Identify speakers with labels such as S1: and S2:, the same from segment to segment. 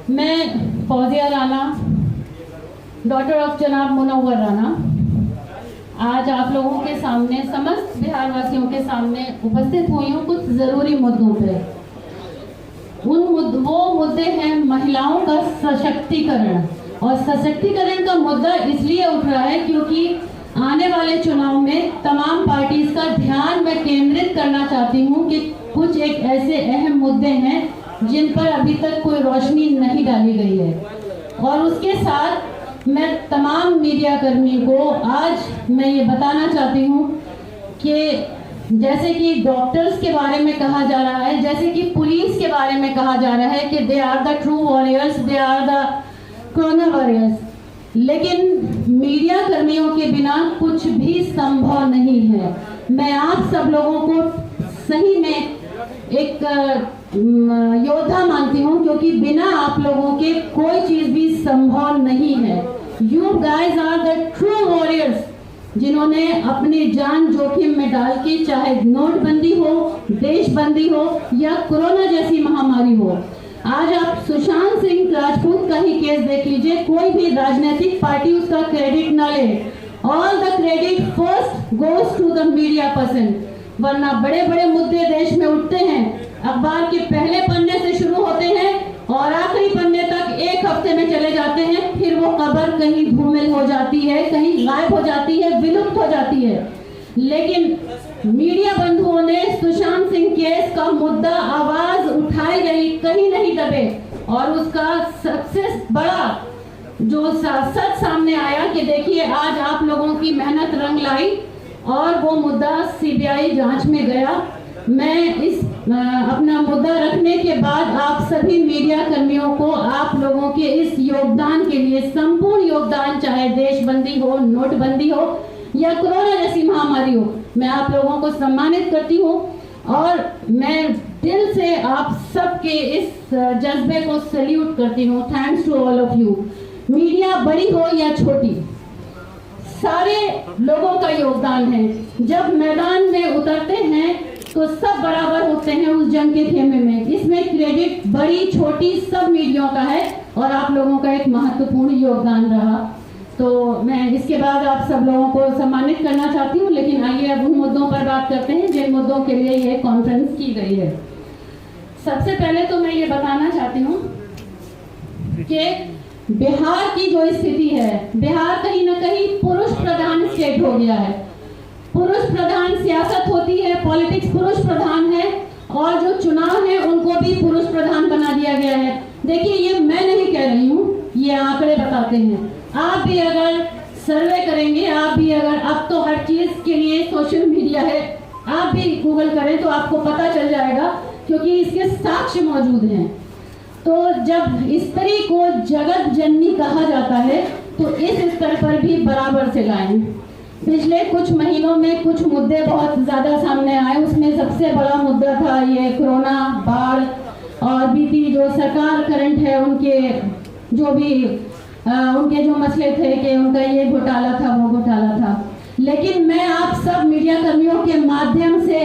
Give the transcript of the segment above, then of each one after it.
S1: मैं Fauzia Rana, daughter of जनाब मुनव्वर राना, आज आप लोगों के सामने, समस्त बिहार वासियों के सामने उपस्थित हुई हूँ कुछ ज़रूरी मुद्दों पे। वो मुद्दे हैं महिलाओं का सशक्तिकरण, और सशक्तिकरण का मुद्दा इसलिए उठ रहा है क्योंकि आने वाले चुनाव में तमाम पार्टीज का ध्यान मैं केंद्रित करना चाहती हूँ कि कुछ एक ऐसे अहम मुद्दे हैं जिन पर अभी तक कोई रोशनी नहीं डाली गई है। और उसके साथ मैं तमाम मीडिया कर्मियों को आज मैं ये बताना चाहती हूँ कि जैसे कि डॉक्टर्स के बारे में कहा जा रहा है, जैसे कि पुलिस के बारे में कहा जा रहा है कि they are the true warriors, they are the corona warriors, लेकिन मीडिया कर्मियों के बिना कुछ भी संभव नहीं है। मैं आप सब लोगों को सही में एक योद्धा मानती हूँ, क्योंकि बिना आप लोगों के कोई चीज भी संभव नहीं है। You guys are the true warriors, जिन्होंने अपनी जान जोखिम में डाल के, चाहे नोटबंदी हो, देशबंदी हो या कोरोना जैसी महामारी हो। आज आप सुशांत सिंह राजपूत का ही केस देख लीजिए, कोई भी राजनीतिक पार्टी उसका क्रेडिट न ले, all the credit first goes to the media person. वरना बड़े बड़े मुद्दे देश में उठते हैं, अखबार के पहले पन्ने से शुरू होते हैं और आखिरी पन्ने तक एक हफ्ते में चले जाते हैं, फिर वो खबर कहीं धूमिल हो जाती है, कहीं गायब हो जाती है, विलुप्त हो जाती है। लेकिन मीडिया बंधुओं ने सुशांत सिंह केस का मुद्दा आवाज उठाई गई, कहीं नहीं दबे, और उसका सक्सेस बड़ा जो सच सामने आया कि देखिए आज आप लोगों की मेहनत रंग लाई और वो मुद्दा सीबीआई जांच में गया। मैं इस अपना मुद्दा रखने के बाद आप सभी मीडिया कर्मियों को आप लोगों के इस योगदान के लिए, संपूर्ण योगदान, चाहे देशबंदी हो, नोटबंदी हो या कोरोना जैसी महामारी हो, मैं आप लोगों को सम्मानित करती हूँ। और मैं दिल से आप सबके इस जज्बे को सैल्यूट करती हूँ। Thanks to all of you. Media बड़ी हो या छोटी, सारे लोगों का योगदान है। जब मैदान में उतरते हैं तो सब बराबर होते हैं उस जंग के खेमे में। इसमें क्रेडिट बड़ी छोटी सब मीडिया का है और आप लोगों का एक महत्वपूर्ण योगदान रहा। तो मैं इसके बाद आप सब लोगों को सम्मानित करना चाहती हूँ, लेकिन आइए अब उन मुद्दों पर बात करते हैं जिन मुद्दों के लिए ये कॉन्फ्रेंस की गई है। सबसे पहले तो मैं ये बताना चाहती हूँ कि बिहार की जो स्थिति है, बिहार कहीं ना कहीं पुरुष प्रधान स्टेट हो गया है। पुरुष प्रधान सियासत होती है, पॉलिटिक्स पुरुष प्रधान है, और जो चुनाव है उनको भी पुरुष प्रधान बना दिया गया है। देखिए, ये मैं नहीं कह रही हूँ, ये आंकड़े बताते हैं। आप भी अगर सर्वे करेंगे, आप भी अगर, अब तो हर चीज के लिए सोशल मीडिया है, आप भी गूगल करें तो आपको पता चल जाएगा, क्योंकि इसके साक्ष्य मौजूद हैं। तो जब स्त्री को जगत जननी कहा जाता है तो इस स्तर पर भी बराबर से लाएं। पिछले कुछ महीनों में कुछ मुद्दे बहुत ज्यादा सामने आए, उसमें सबसे बड़ा मुद्दा था ये कोरोना, बाढ़, और बीती जो सरकार करंट है उनके जो भी उनके जो मसले थे कि उनका ये घोटाला था, वो घोटाला था। लेकिन मैं आप सब मीडिया कर्मियों के माध्यम से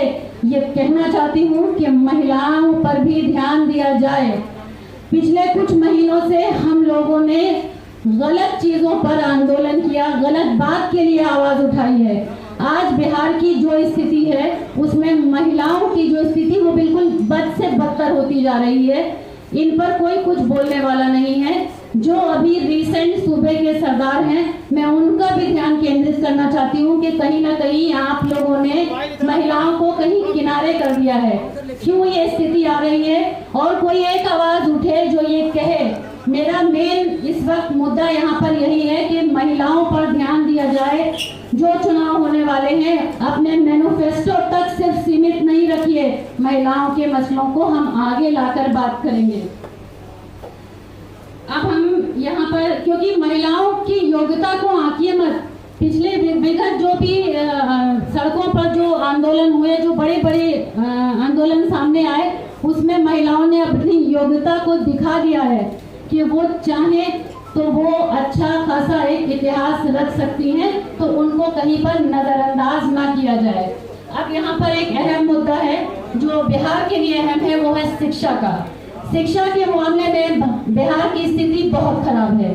S1: ये कहना चाहती हूँ कि महिलाओं पर भी ध्यान दिया जाए। पिछले कुछ महीनों से हम लोगों ने गलत चीजों पर आंदोलन किया, गलत बात के लिए आवाज उठाई है। आज बिहार की जो स्थिति है उसमें महिलाओं की जो स्थिति वो बिल्कुल बद से बदतर होती जा रही है। इन पर कोई कुछ बोलने वाला नहीं है। जो अभी रिसेंट सूबे के सरदार हैं, मैं उनका भी ध्यान केंद्रित करना चाहती हूँ कि कहीं ना कहीं आप लोगों ने महिलाओं को कहीं किनारे कर दिया है। क्यों ये स्थिति आ रही है? और कोई एक आवाज उठे जो ये कहे। मेरा मेन इस वक्त मुद्दा यहाँ पर यही है कि महिलाओं पर ध्यान दिया जाए। जो चुनाव होने वाले हैं अपने मैनिफेस्टो तक सिर्फ सीमित नहीं रखिए, महिलाओं के मसलों को हम आगे लाकर बात करेंगे। अब हम यहाँ पर, क्योंकि महिलाओं की योग्यता को आंकिए मत। पिछले विगत जो भी सड़कों पर जो आंदोलन हुए, जो बड़े बड़े आंदोलन सामने आए, उसमें महिलाओं ने अपनी योग्यता को दिखा दिया है कि वो चाहे तो वो अच्छा खासा एक इतिहास रख सकती हैं, तो उनको कहीं पर नजरअंदाज ना किया जाए। अब यहाँ पर एक अहम मुद्दा है जो बिहार के लिए अहम है, वो है शिक्षा का। शिक्षा के मामले में बिहार की स्थिति बहुत खराब है।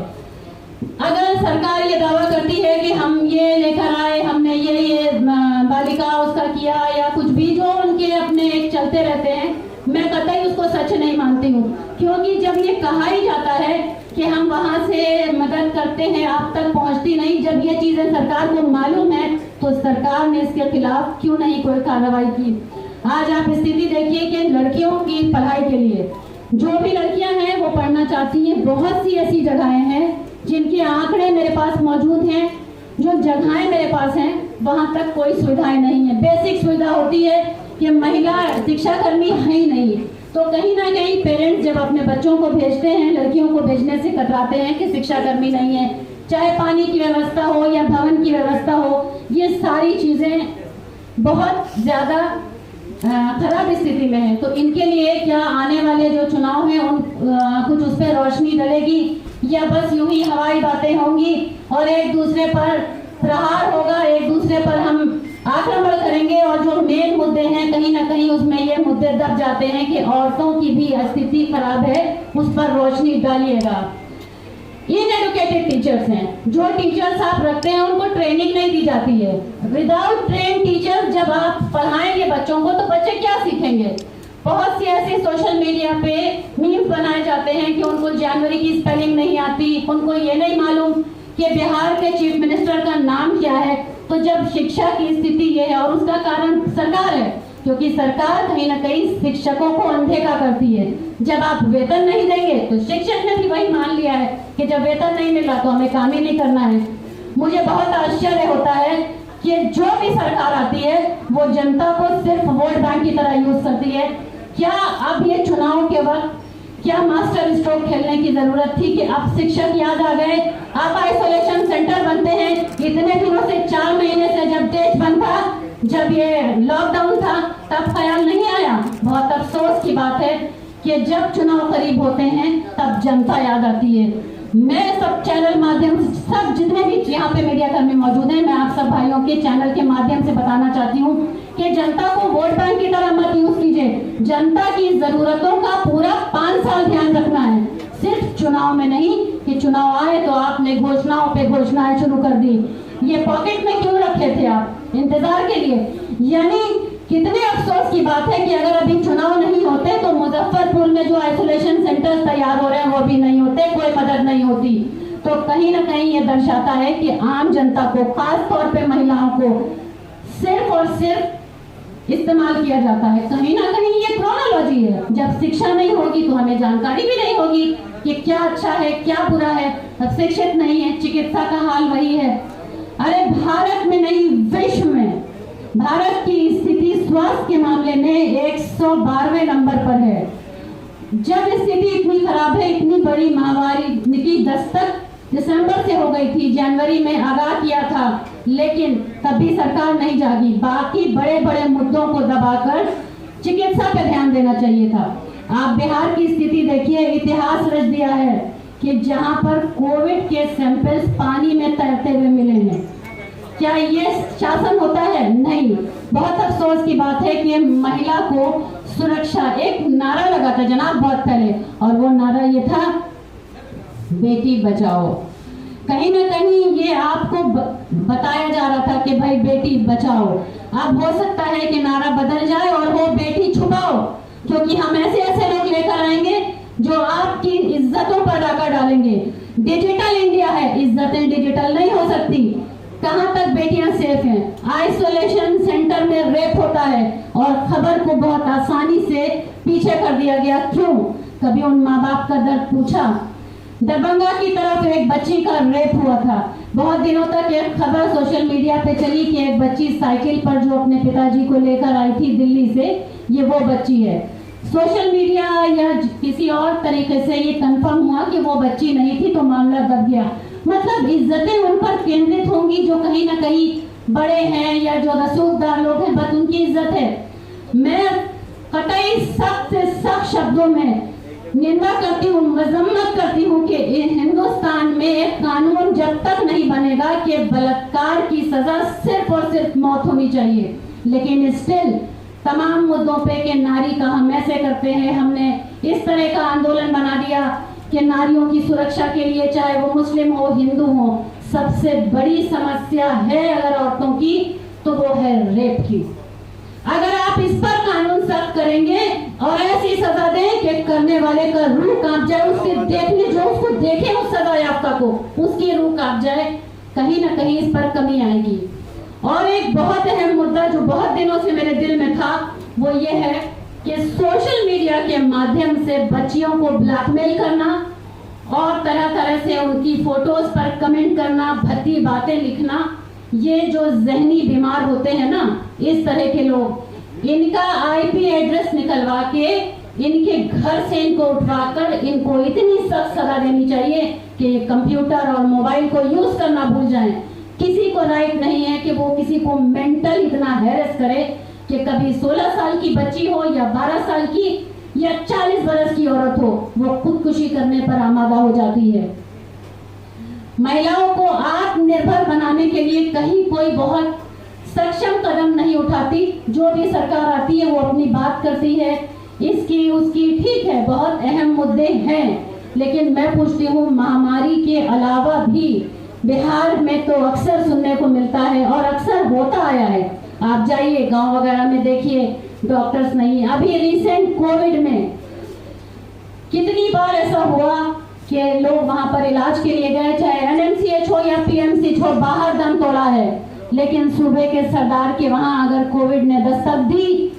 S1: अगर सरकार ये दावा करती है कि हम ये लेकर आए, हमने ये बालिका उसका किया या कुछ भी जो उनके अपने एक चलते रहते हैं, मैं कतई उसको सच नहीं मानती हूँ। क्योंकि जब ये कहा ही जाता है कि हम वहाँ से मदद करते हैं, आप तक पहुँचती नहीं, जब ये चीजें सरकार को मालूम है तो सरकार ने इसके खिलाफ क्यों नहीं कोई कार्रवाई की। आज आप स्थिति देखिए कि लड़कियों की पढ़ाई के लिए जो भी लड़कियां हैं वो पढ़ना चाहती हैं, बहुत सी ऐसी जगहें हैं जिनके आंकड़े मेरे पास मौजूद हैं, जो जगहें मेरे पास हैं वहां तक कोई सुविधाएं नहीं है। बेसिक सुविधा होती है कि महिला शिक्षा कर्मी है ही नहीं, तो कहीं ना कहीं पेरेंट्स जब अपने बच्चों को भेजते हैं, लड़कियों को भेजने से कतराते हैं कि शिक्षा कर्मी नहीं है। चाहे पानी की व्यवस्था हो या भवन की व्यवस्था हो, ये सारी चीजें बहुत ज्यादा खराब स्थिति में है। तो इनके लिए क्या आने वाले जो चुनाव हैं उन कुछ उस पर रोशनी डलेगी या बस यूं ही हवाई बातें होंगी और एक दूसरे पर प्रहार होगा, एक दूसरे पर हम आक्रमण करेंगे और जो मेन मुद्दे हैं कहीं ना कहीं उसमें ये मुद्दे दब जाते हैं कि औरतों की भी स्थिति खराब है, उस पर रोशनी डालिएगा। इनएडुकेटेड टीचर्स हैं, जो टीचर्स आप रखते हैं उनको ट्रेनिंग नहीं दी जाती है। विदाउट ट्रेन टीचर जब आप पढ़ाएंगे बच्चों को तो बच्चे क्या सीखेंगे। बहुत सी ऐसे सोशल मीडिया पे मीम्स बनाए जाते हैं कि उनको जनवरी की स्पेलिंग नहीं आती, उनको ये नहीं मालूम कि बिहार के चीफ मिनिस्टर का नाम क्या है। तो जब शिक्षा की स्थिति ये है और उसका कारण सरकार है, क्योंकि सरकार कहीं ना कहीं शिक्षकों को अनदेखा करती है। जब आप वेतन नहीं देंगे तो शिक्षक ने भी वही मान लिया है कि जब वेतन नहीं मिला तो हमें काम ही नहीं करना है। मुझे बहुत आश्चर्य होता है कि जो भी सरकार आती है वो जनता को सिर्फ वोट बैंक की तरह यूज करती है। क्या अब ये चुनाव के वक्त क्या मास्टर स्ट्रोक खेलने की जरूरत थी कि अब शिक्षक याद आ गए? आप आइसोलेशन सेंटर बनते हैं, इतने दिनों से 4 महीने से जब देश बंद था, जब ये लॉकडाउन था, तब ख्याल नहीं आया। बहुत अफसोस की बात है कि जब चुनाव करीब होते हैं तब जनता याद आती है। मैं सब चैनल माध्यम से, सब जितने भी यहाँ पे मीडिया कर्मी मौजूद हैं, मैं आप सब भाइयों के चैनल के माध्यम से बताना चाहती हूँ कि जनता को वोट बैंक की तरह मत यूज कीजिए। जनता की जरूरतों का पूरा 5 साल ध्यान रखना है, सिर्फ चुनाव में नहीं कि चुनाव आए तो आपने घोषणाओं पे घोषणाएं शुरू कर दी। ये पॉकेट में क्यों रखे थे आप? इंतजार के लिए। यानी कितने अफसोस की बात है कि अगर अभी चुनाव नहीं होते तो मुजफ्फरपुर में जो आइसोलेशन सेंटर्स तैयार हो रहे हैं वो भी नहीं होते, कोई मदद नहीं होती। तो कहीं ना कहीं ये दर्शाता है कि आम जनता को, खास तौर पे महिलाओं को सिर्फ और सिर्फ इस्तेमाल किया जाता है। कहीं ना कहीं ये क्रोनोलॉजी है। जब शिक्षा नहीं होगी तो हमें जानकारी भी नहीं होगी कि क्या अच्छा है क्या बुरा है। अब शिक्षित नहीं है, चिकित्सा का हाल वही है। अरे भारत में नहीं, विश्व में भारत की स्थिति स्वास्थ्य के मामले में 112वें नंबर पर है। जब स्थिति इतनी खराब है, इतनी बड़ी महामारी की दस्तक दिसंबर से हो गई थी, जनवरी में आगाह किया था, लेकिन तभी सरकार नहीं जागी। बाकी बड़े बड़े मुद्दों को दबाकर चिकित्सा पर ध्यान देना चाहिए था। आप बिहार की स्थिति देखिए, इतिहास रच दिया है कि जहां पर कोविड के सैंपल्स पानी में तैरते हुए मिले हैं। क्या ये शासन होता है? नहीं। बहुत अफसोस की बात है कि महिला को सुरक्षा, एक नारा लगा था जनाब बहुत पहले, और वो नारा ये था, बेटी बचाओ। कहीं ना कहीं ये आपको बताया जा रहा था कि भाई बेटी बचाओ। अब हो सकता है कि नारा बदल जाए और वो बेटी छुपाओ, क्योंकि हम ऐसे ऐसे लोग लेकर आएंगे जो आपकी इज्जतों पर डाका डालेंगे। डिजिटल इंडिया है, इज्जतें डिजिटल नहीं हो सकती। कहां तक बेटियां सेफ हैं? आइसोलेशन सेंटर में रेप होता है और खबर को बहुत आसानी से पीछे कर दिया गया। क्यों? कभी उन माँ बाप का दर्द पूछा? दरभंगा की तरफ एक बच्ची का रेप हुआ था। बहुत दिनों तक एक खबर सोशल मीडिया पे चली कि एक बच्ची साइकिल पर जो अपने पिताजी को लेकर आई थी दिल्ली से, ये वो बच्ची है। सोशल मीडिया या किसी और तरीके से ये कंफर्म हुआ कि वो बच्ची नहीं थी, तो मामला दब गया। मतलब इज्जतें उन पर केंद्रित होंगी जो कहीं ना कहीं बड़े हैं या जो रसूखदार लोग हैं, बस उनकी इज्जत है। मैं कतई सख्त से सख्त शब्दों में निंदा करती हूँ, मजम्मत करती हूँ कि हिंदुस्तान में एक कानून जब तक नहीं बनेगा कि बलात्कार की सजा सिर्फ और सिर्फ मौत होनी चाहिए, लेकिन स्टिल तमाम मुद्दों पे कि नारी का हम ऐसे करते हैं, हमने इस तरह का आंदोलन बना दिया कि नारियों की सुरक्षा के लिए, चाहे वो मुस्लिम हो हिंदू हो, सबसे बड़ी समस्या है अगर औरतों की तो वो है रेप की। अगर आप इस पर कानून सख्त करेंगे और ऐसी सजा दें कि करने वाले का रूह कांप जाए, उसके देखने जो उसको देखे उस सजा याफ्ता को, उसकी रूह कांप जाए, कहीं ना कहीं इस पर कमी आएगी। और एक बहुत अहम मुद्दा जो बहुत दिनों से मेरे दिल में था वो ये है कि सोशल मीडिया के माध्यम से बच्चियों को ब्लैकमेल करना और तरह तरह से उनकी फोटोज पर कमेंट करना, भद्दी बातें लिखना, ये जो जहनी बीमार होते हैं ना इस तरह के लोग, इनका आईपी एड्रेस निकलवा के इनके घर से इनको उठवाकर इनको इतनी सख्त सजा देनी चाहिए कि कंप्यूटर और मोबाइल को यूज करना भूल जाएं। किसी को राइट नहीं है कि वो किसी को मेंटल इतना हैरेस करे कि कभी 16 साल की बच्ची हो या 12 साल की या 40 बरस की औरत हो, वो खुदकुशी करने पर आमादा हो जाती है। महिलाओं को आत्मनिर्भर बनाने के लिए कहीं कोई बहुत सक्षम कदम नहीं उठाती। जो भी सरकार आती है वो अपनी बात करती है, इसकी उसकी, ठीक है, बहुत अहम मुद्दे हैं, लेकिन मैं पूछती हूँ महामारी के अलावा भी बिहार में तो अक्सर सुनने को मिलता है और अक्सर होता आया है। आप जाइए गांव वगैरह में देखिए, डॉक्टर्स नहीं। अभी रिसेंट कोविड में कितनी बार ऐसा हुआ कि लोग वहां पर इलाज के लिए गए, चाहे एनएमसीएच हो या पीएमसीएच हो, बाहर दम तोड़ा है, लेकिन सूबे के सरदार के वहां अगर कोविड ने दस्तक दी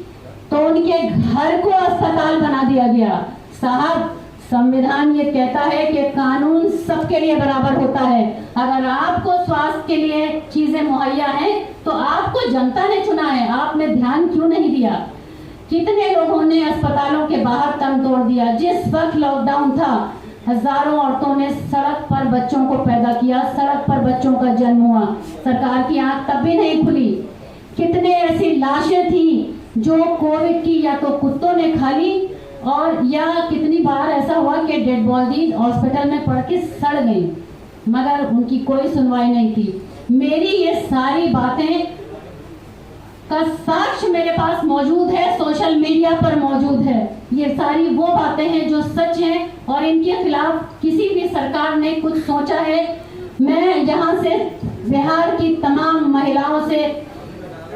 S1: तो उनके घर को अस्पताल बना दिया गया। साहब, संविधान ये कहता है कि कानून सबके लिए बराबर होता है। अगर आपको स्वास्थ्य के लिए चीजें मुहैया हैं तो आपको जनता ने चुना है, आपने ध्यान क्यों नहीं दिया? कितने लोगों ने अस्पतालों के बाहर दम तोड़ दिया। जिस वक्त लॉकडाउन था हजारों औरतों ने सड़क पर बच्चों को पैदा किया, सड़क पर बच्चों का जन्म हुआ, सरकार की आंख तब भी नहीं खुली। कितने ऐसी लाशें थी जो कोविड की या तो कुत्तों ने खा ली और या कितनी बार ऐसा हुआ कि डेड बॉडीज हॉस्पिटल में पड़ के सड़ गई, मगर उनकी कोई सुनवाई नहीं थी। मेरी ये सारी बातें का साक्ष्य मेरे पास मौजूद है, सोशल मीडिया पर मौजूद है। ये सारी वो बातें हैं जो सच हैं और इनके खिलाफ किसी भी सरकार ने कुछ सोचा है। मैं यहाँ से बिहार की तमाम महिलाओं से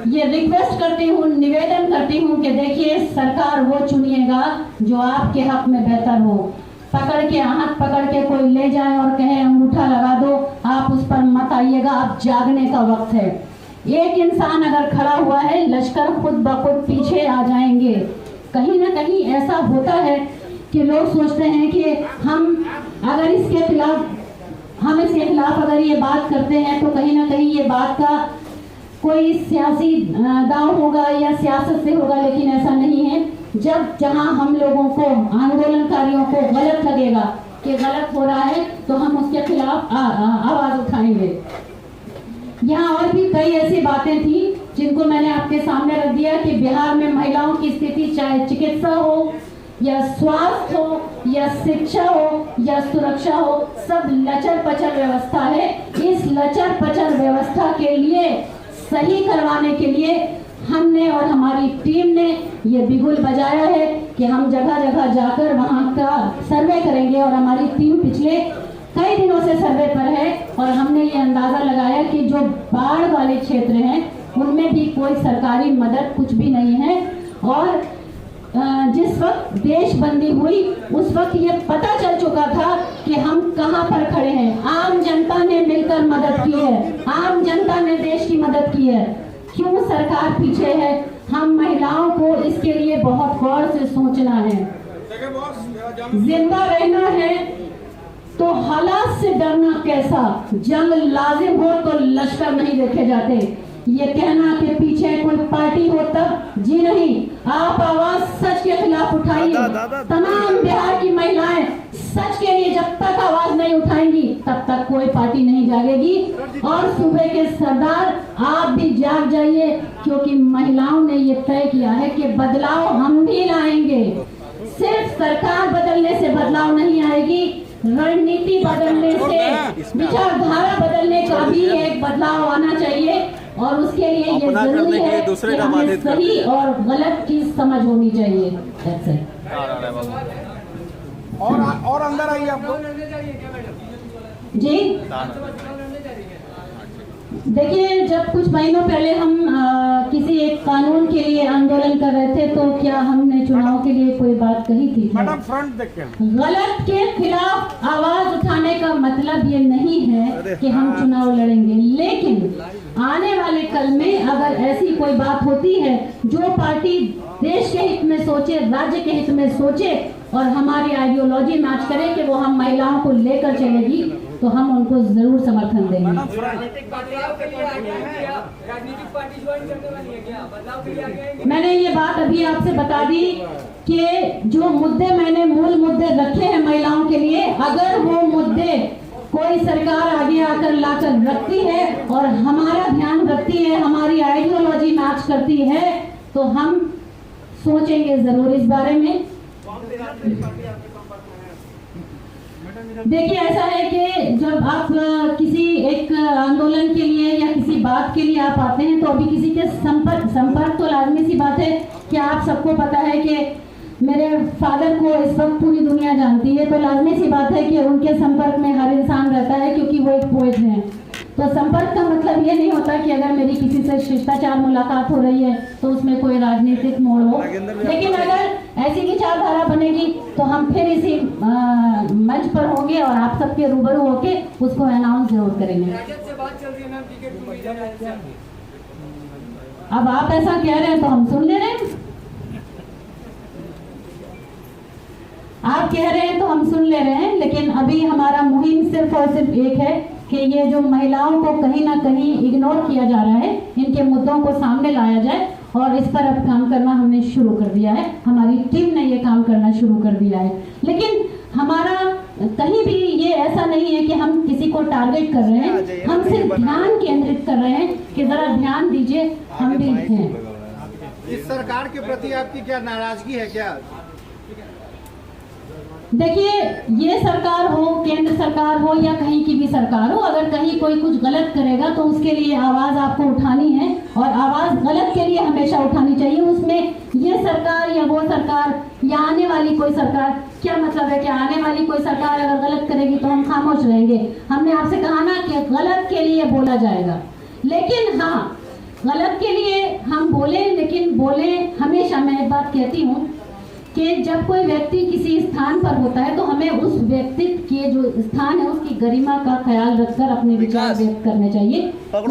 S1: ये रिक्वेस्ट करती हूँ, निवेदन करती हूँ कि देखिए, सरकार वो चुनिएगा जो आपके हक में बेहतर हो। पकड़ के हाथ पकड़ के कोई ले जाए और कहे अंगूठा लगा दो, आप उस पर मत आइएगा, आप जागने का वक्त है। एक इंसान अगर खड़ा हुआ है, लश्कर खुद ब खुद पीछे आ जाएंगे। कहीं ना कहीं ऐसा होता है कि लोग सोचते हैं कि हम अगर इसके खिलाफ अगर ये बात करते हैं तो कहीं ना कहीं ये बात का कोई सियासी दांव होगा या सियासत से होगा, लेकिन ऐसा नहीं है। जहां हम लोगों को, आंदोलनकारियों को गलत लगेगा कि गलत हो रहा है तो हम उसके खिलाफ आवाज उठाएंगे। यहाँ और भी कई ऐसी बातें थी जिनको मैंने आपके सामने रख दिया कि बिहार में महिलाओं की स्थिति, चाहे चिकित्सा हो या स्वास्थ्य हो या शिक्षा हो या सुरक्षा हो, सब लचर पचर व्यवस्था है। इस लचर पचर व्यवस्था के लिए सही करवाने के लिए हमने और हमारी टीम ने ये बिगुल बजाया है कि हम जगह जगह जाकर वहाँ का सर्वे करेंगे और हमारी टीम पिछले कई दिनों से सर्वे पर है और हमने ये अंदाजा लगाया कि जो बाढ़ वाले क्षेत्र हैं उनमें भी कोई सरकारी मदद कुछ भी नहीं है। और जिस वक्त देशबंदी हुई उस वक्त ये पता चल चुका था कि हम कहां पर खड़े हैं। आम जनता ने मिलकर मदद की है, आम जनता ने देश की मदद की है। क्यों सरकार पीछे है? हम महिलाओं को इसके लिए बहुत गौर से सोचना है। जिंदा रहना है तो हालात से डरना कैसा? जंग लाजिम हो तो लश्कर नहीं देखे जाते। ये कहना कि पीछे कोई पार्टी हो तब, जी नहीं। आप आवाज सच के खिलाफ उठाइए। तमाम बिहार की महिलाएं सच के लिए जब तक आवाज नहीं उठाएंगी तब तक कोई पार्टी नहीं जागेगी। और सूबे के सरदार, आप भी जाग जाइए, क्योंकि महिलाओं ने ये तय किया है कि बदलाव हम भी लाएंगे। सिर्फ सरकार बदलने से बदलाव नहीं आएगी, रणनीति बदलने से, विचारधारा बदलने का भी एक बदलाव आना चाहिए। और उसके लिए ये जरूरी है कि हमें सही और गलत की समझ होनी चाहिए।
S2: और अंदर आइए आप लोग।
S1: जी देखिए, जब कुछ महीनों पहले हम किसी एक कानून के लिए आंदोलन कर रहे थे, तो क्या हमने चुनाव के लिए कोई बात कही थी?
S2: मैडम फ्रंट देखिए।
S1: गलत के खिलाफ आवाज उठाने का मतलब ये नहीं है कि हम चुनाव लड़ेंगे, लेकिन आने वाले कल में अगर ऐसी कोई बात होती है जो पार्टी देश के हित में सोचे, राज्य के हित में सोचे और हमारी आइडियोलॉजी मैच करे कि वो हम महिलाओं को लेकर चलेगी, तो हम उनको जरूर समर्थन देंगे।
S3: राजनीतिक पार्टी ज्वाइन करने वाली है क्या? बदलाव के लिए आ गए?
S1: मैंने ये बात अभी आपसे बता दी कि जो मुद्दे मैंने मूल मुद्दे रखे हैं महिलाओं के लिए, अगर वो मुद्दे कोई सरकार आगे आकर लाकर रखती है और हमारा ध्यान रखती है, हमारी आइडियोलॉजी मैच करती है, तो हम सोचेंगे जरूर इस बारे में। देखिए, ऐसा है कि जब आप किसी एक आंदोलन के लिए या किसी बात के लिए आप आते हैं, तो अभी किसी के संपर्क तो लाजमी सी बात है कि आप सबको पता है कि मेरे फादर को इस वक्त पूरी दुनिया जानती है, तो लाजमी सी बात है कि उनके संपर्क में हर इंसान रहता है, क्योंकि वो एक पोएट हैं। तो संपर्क का मतलब ये नहीं होता कि अगर मेरी किसी से शिष्टाचार मुलाकात हो रही है तो उसमें कोई राजनीतिक मोड़ हो, लेकिन अगर ऐसी विचारधारा बनेगी तो हम फिर इसी मंच पर होंगे और आप सबके रूबरू होके उसको अनाउंस जरूर करेंगे।
S3: राजद से बात चल रही है मैम, टिकट मिल जाए।
S1: अब आप ऐसा कह रहे हैं तो हम सुन ले रहे हैं, आप कह रहे हैं तो हम सुन ले रहे हैं, लेकिन अभी हमारा मुहिम सिर्फ और सिर्फ एक है कि ये जो महिलाओं को कहीं ना कहीं इग्नोर किया जा रहा है, इनके मुद्दों को सामने लाया जाए, और इस पर अब काम करना हमने शुरू कर दिया है। हमारी टीम ने ये काम करना शुरू कर दिया है, लेकिन हमारा कहीं भी ये ऐसा नहीं है कि हम किसी को टारगेट कर रहे हैं, हम सिर्फ ध्यान केंद्रित कर रहे हैं कि जरा ध्यान दीजिए, हम भी हैं।
S2: इस सरकार के प्रति आपकी क्या नाराजगी है क्या?
S1: देखिए, ये सरकार हो, केंद्र सरकार हो या कहीं की भी सरकार हो, अगर कहीं कोई कुछ गलत करेगा तो उसके लिए आवाज आपको उठानी है, और आवाज गलत के लिए हमेशा उठानी चाहिए। उसमें ये सरकार या वो सरकार या आने वाली कोई सरकार, क्या मतलब है कि आने वाली कोई सरकार अगर गलत करेगी तो हम खामोश रहेंगे? हमने आपसे कहा ना कि गलत के लिए बोला जाएगा, लेकिन हाँ, गलत के लिए हम बोले, लेकिन बोले हमेशा। मैं एक बात कहती हूँ कि जब कोई व्यक्ति किसी स्थान पर होता है तो हमें उस व्यक्ति के जो स्थान है उसकी गरिमा का ख्याल रखकर अपने विचार व्यक्त करने चाहिए,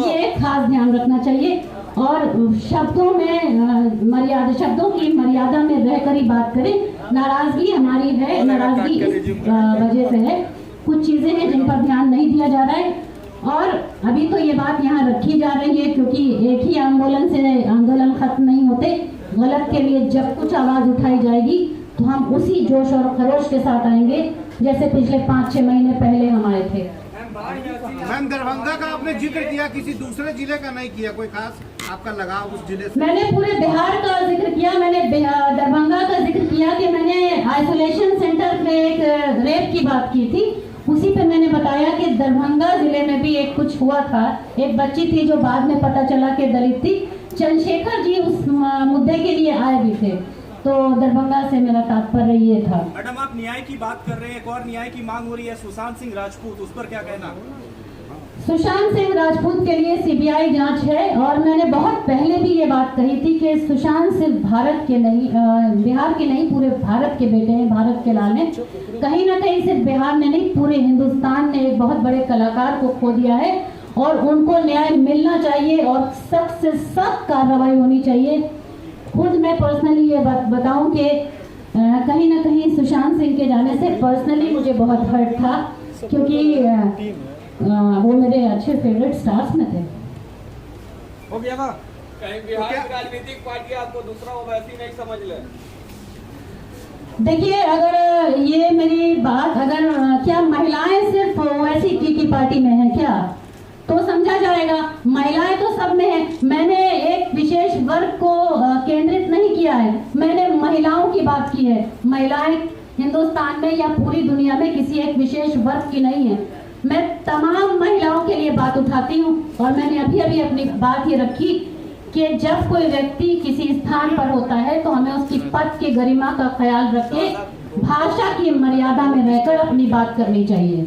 S1: ये खास ध्यान रखना चाहिए, और शब्दों में मर्यादा, शब्दों की मर्यादा में रहकर ही बात करें। नाराजगी हमारी है, नाराजगी इस वजह से है, कुछ चीजें हैं जिन पर ध्यान नहीं दिया जा रहा है, और अभी तो ये बात यहाँ रखी जा रही है क्योंकि एक ही आंदोलन से आंदोलन खत्म नहीं होते। गलत के लिए जब कुछ आवाज उठाई जाएगी तो हम उसी जोश और खरोश के साथ आएंगे जैसे पिछले 5-6 महीने पहले हम आए थे।
S2: मैम, दरभंगा का आपने जिक्र किया, किसी दूसरे जिले का नहीं किया? कोई खास आपका लगाव उस जिले से?
S1: मैंने पूरे बिहार का जिक्र किया, मैंने दरभंगा का जिक्र किया कि मैंने आइसोलेशन सेंटर में एक रेप की बात की थी, उसी पे मैंने बताया कि दरभंगा जिले में भी एक कुछ हुआ था। एक बच्ची थी जो बाद में पता चला कि दलित थी। चंद्रशेखर जी उस मुद्दे के लिए आए भी थे, तो दरभंगा से मेरा तात्पर्य ये था।
S4: मैडम, आप न्याय की बात कर रहे हैं, एक और न्याय की मांग हो रही है सुशांत सिंह राजपूत, उस पर क्या कहना?
S1: सुशांत सिंह राजपूत के लिए सीबीआई जांच है, और मैंने बहुत पहले भी ये बात कही थी कि सुशांत सिर्फ भारत के नहीं, बिहार के नहीं, पूरे भारत के बेटे हैं, भारत के लाल हैं। कहीं ना कहीं सिर्फ बिहार ने नहीं, पूरे हिंदुस्तान ने एक बहुत बड़े कलाकार को खो दिया है, और उनको न्याय मिलना चाहिए और सख्त से सख्त कार्रवाई होनी चाहिए। खुद मैं पर्सनली ये बात बताऊं कि कहीं ना कहीं सुशांत सिंह के जाने से पर्सनली मुझे बहुत हर्ट था, क्योंकि वो मेरे अच्छे फेवरेट स्टार्स में थे।
S2: हो गया ना?
S3: कहीं बिहार की राजनीतिक पार्टी आपको दूसरा ओवैसी नहीं समझ ले?
S1: देखिए, अगर ये मेरी बात, अगर क्या महिलाएं सिर्फ ओवैसी की पार्टी में है क्या, तो समझा जाएगा। महिलाएं तो सब में है, मैंने एक विशेष वर्ग को केंद्रित नहीं किया है, मैंने महिलाओं की बात की है। महिलाएं हिंदुस्तान में या पूरी दुनिया में किसी एक विशेष वर्ग की नहीं है, मैं तमाम महिलाओं के लिए बात उठाती हूँ। और मैंने अभी अभी अपनी बात ये रखी कि जब कोई व्यक्ति किसी स्थान पर होता है तो हमें उसकी पद की गरिमा का ख्याल रख के भाषा की मर्यादा में रहकर अपनी बात करनी चाहिए।